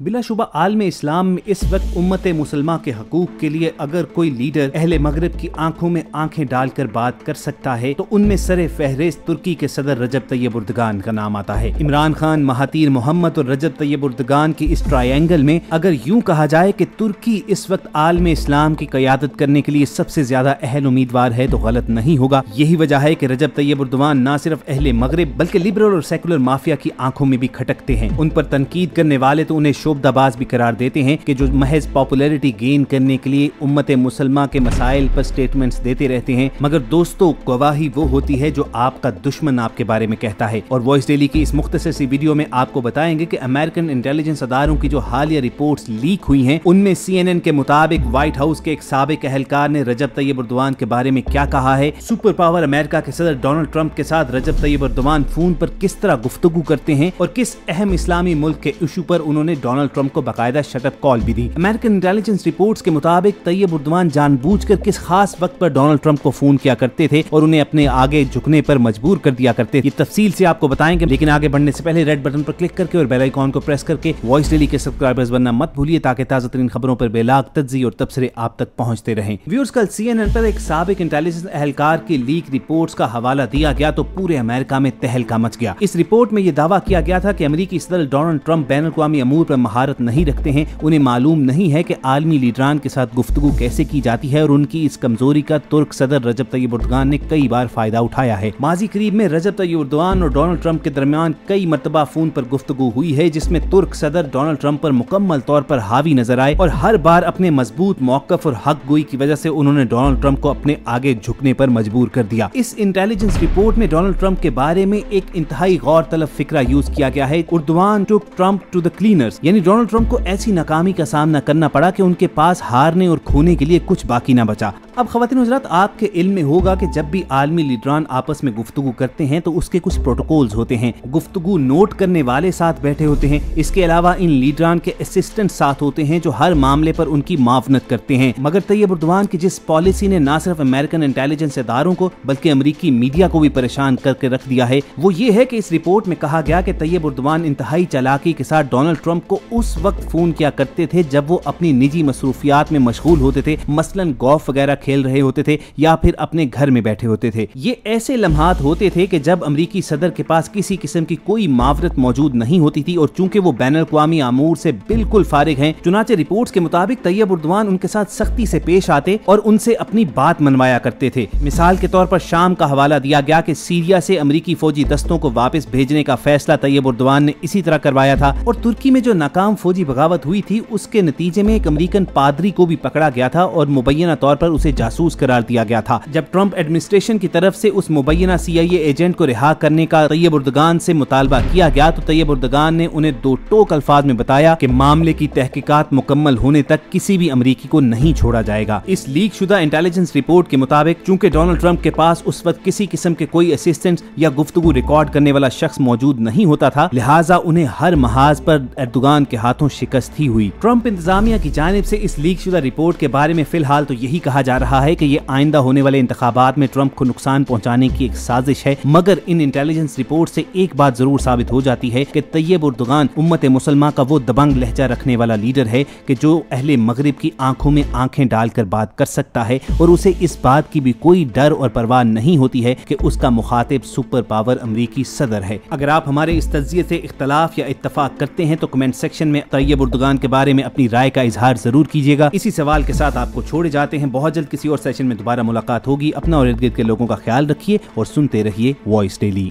बिलाशुबा आलम इस्लाम में इस वक्त उम्मत मुसलमा के हकूक के लिए अगर कोई लीडर अहले मगरिब की आंखों में आंखें डालकर बात कर सकता है तो उनमें सरे फहरिस्त तुर्की के सदर रजब तैयब उर्दगान का नाम आता है। इमरान खान, महातीर मोहम्मद और रजब तैयब उर्दगान की इस ट्रायंगल में अगर यूं कहा जाए कि तुर्की इस वक्त आलम इस्लाम की क़यादत करने के लिए सबसे ज्यादा अहल उम्मीदवार है तो गलत नहीं होगा। यही वजह है कि रजब तैयब उर्दगान न सिर्फ अहले मगरिब बल्कि लिबरल और सेकुलर माफिया की आंखों में भी खटकते हैं। उन पर तनकीद करने वाले तो उन्हें शोबदाबाज भी करार देते हैं कि जो महज पॉपुलैरिटी गेन करने के लिए उम्मत मुसलमा के मसाइल पर स्टेटमेंट्स देते रहते हैं, मगर दोस्तों गवाही वो होती है जो आपका दुश्मन आपके बारे में कहता है। और वॉइस डेली की इस मुख्तसर सी वीडियो में आपको बताएंगे कि अमेरिकन इंटेलिजेंस अदारों की जो हालिया रिपोर्ट्स लीक हुई हैं उनमें CNN के मुताबिक व्हाइट हाउस के एक साबिक अहलकार ने रजब तैयब उर्दगान के बारे में क्या कहा है, सुपर पावर अमेरिका के सदर डोनाल्ड ट्रंप के साथ रजब तैयब उर्दगान फोन पर किस तरह गुफ्तगू करते हैं और किस अहम इस्लामी मुल्क के इशू पर उन्होंने डोनाल्ड ट्रंप को बाकायदा शटअप कॉल भी दी। अमेरिकन इंटेलिजेंस रिपोर्ट्स के मुताबिक तैयब उर्दगान जानबूझकर किस खास वक्त पर डोनाल्ड ट्रंप को फोन किया करते थे और उन्हें अपने आगे झुकने पर मजबूर कर दिया करते थे। ये तफसील से आपको बताएंगे, लेकिन आगे बढ़ने से पहले रेड बटन पर क्लिक करके और बेल आइकॉन को प्रेस करके वॉइस डेली के सब्सक्राइबर्स बनना मत भूलिए ताकि ताज़ा तरीन खबरों पर बेलाग तज्ज़ी और तबसरे आप तक पहुंचते रहें। व्यूअर्स, कल CNN पर एक साबिक इंटेलिजेंस एहलकार की लीक रिपोर्ट्स का हवाला दिया गया तो पूरे अमेरिका में तहलका मच गया। इस रिपोर्ट में यह दावा किया गया था कि अमेरिकी सदर डोनाल्ड ट्रंप बैनुल अक़वामी अमूर पर महारत नहीं रखते हैं, उन्हें मालूम नहीं है कि आलमी लीडरान के साथ गुफ्तगू कैसे की जाती है और उनकी इस कमजोरी का तुर्क सदर रजब तैयब उर्दगान ने कई बार फायदा उठाया है। माजी करीब में रजब तैयब उर्दगान और डोनाल्ड ट्रंप के दरमियान कई मरतबा फोन पर गुफ्तगू हुई है जिसमें तुर्क सदर डोनाल्ड ट्रंप पर मुकम्मल तौर पर हावी नजर आए और हर बार अपने मजबूत मौकफ और हक गोई की वजह से उन्होंने डोनाल्ड ट्रंप को अपने आगे झुकने पर मजबूर कर दिया। इस इंटेलिजेंस रिपोर्ट में डोनाल्ड ट्रंप के बारे में एक इंतहाई गौर तलब फिक्रा यूज किया गया है, उर्दगान टुक ट्रंप टू द क्लीनर्स, यानी डोनाल्ड ट्रंप को ऐसी नाकामी का सामना करना पड़ा कि उनके पास हारने और खोने के लिए कुछ बाकी न बचा। अब ख़वातीन हज़रात, आपके इल्म में होगा कि जब भी आलमी लीडरान आपस में गुफ्तगू करते हैं तो उसके कुछ प्रोटोकॉल्स होते हैं। गुफ्तगू नोट करने वाले साथ बैठे होते हैं, इसके अलावा इन लीडरान के असिस्टेंट साथ होते हैं जो हर मामले पर उनकी मावनत करते हैं। मगर तैयब उर्दगान की जिस पॉलिसी ने न सिर्फ अमेरिकन इंटेलिजेंस इदारों को बल्कि अमरीकी मीडिया को भी परेशान करके रख दिया है, वो ये है कि इस रिपोर्ट में कहा गया कि तैयब उर्दगान इंतहाई चालाकी के साथ डोनाल्ड ट्रंप को उस वक्त फोन किया करते थे जब वो अपनी निजी मसरूफियात में मशगूल होते थे, मसलन गोल्फ वगैरह खेल रहे होते थे या फिर अपने घर में बैठे होते थे। ये ऐसे लम्हात होते थे कि जब अमरीकी सदर के पास किसी किस्म की कोई मावरत मौजूद नहीं होती थी और चूंकि वो बैनुल अक़वामी अमूर से बिल्कुल फारिग हैं, चुनाचे रिपोर्ट्स के मुताबिक तैयब उर्दगान उनके साथ सख्ती से पेश आते और उनसे अपनी बात मनवाया करते थे। मिसाल के तौर पर शाम का हवाला दिया गया कि सीरिया से अमरीकी फौजी दस्तों को वापस भेजने का फैसला तैयब उर्दगान ने इसी तरह करवाया था और तुर्की में जो नाकाम फौजी बगावत हुई थी उसके नतीजे में एक अमरीकन पादरी को भी पकड़ा गया था और मुबैना तौर पर उसे जासूस करार दिया गया था। जब ट्रंप एडमिनिस्ट्रेशन की तरफ से उस मुबैना CIA एजेंट को रिहा करने का तैयब उर्दगान से मुतालबा किया गया तो तैयब उर्दगान ने उन्हें दो टोक अल्फाज में बताया कि मामले की तहकीकात मुकम्मल होने तक किसी भी अमरीकी को नहीं छोड़ा जाएगा। इस लीक शुदा इंटेलिजेंस रिपोर्ट के मुताबिक चूंकि डोनाल्ड ट्रंप के पास उस वक्त किसी किस्म के कोई असिस्टेंट या गुफ्तगू रिकॉर्ड करने वाला शख्स मौजूद नहीं होता था, लिहाजा उन्हें हर महाज पर एर्दोगान के हाथों शिकस्त ही हुई। ट्रंप इंतजामिया की जानिब से इस लीक शुदा रिपोर्ट के बारे में फिलहाल तो यही कहा जा रहा है कि ये आइंदा होने वाले इंतखाबात में ट्रंप को नुकसान पहुंचाने की एक साजिश है, मगर इन इंटेलिजेंस रिपोर्ट से एक बात जरूर साबित हो जाती है कि तैयब उर्दगान उम्मत मुसलमा का वो दबंग लहजा रखने वाला लीडर है कि जो अहले मगरिब की आंखों में आंखें डालकर बात कर सकता है और उसे इस बात की भी कोई डर और परवाह नहीं होती है कि उसका मुखातिब सुपर पावर अमरीकी सदर है। अगर आप हमारे इस तज्जिये से इख्तलाफ या इत्तफाक करते हैं तो कमेंट सेक्शन में तैयब उर्दगान के बारे में अपनी राय का इजहार जरूर कीजिएगा। इसी सवाल के साथ आपको छोड़े जाते हैं। बहुत जल्द किसी और सेशन में दोबारा मुलाकात होगी। अपना और इर्द गिर्द के लोगों का ख्याल रखिए और सुनते रहिए वॉइस डेली।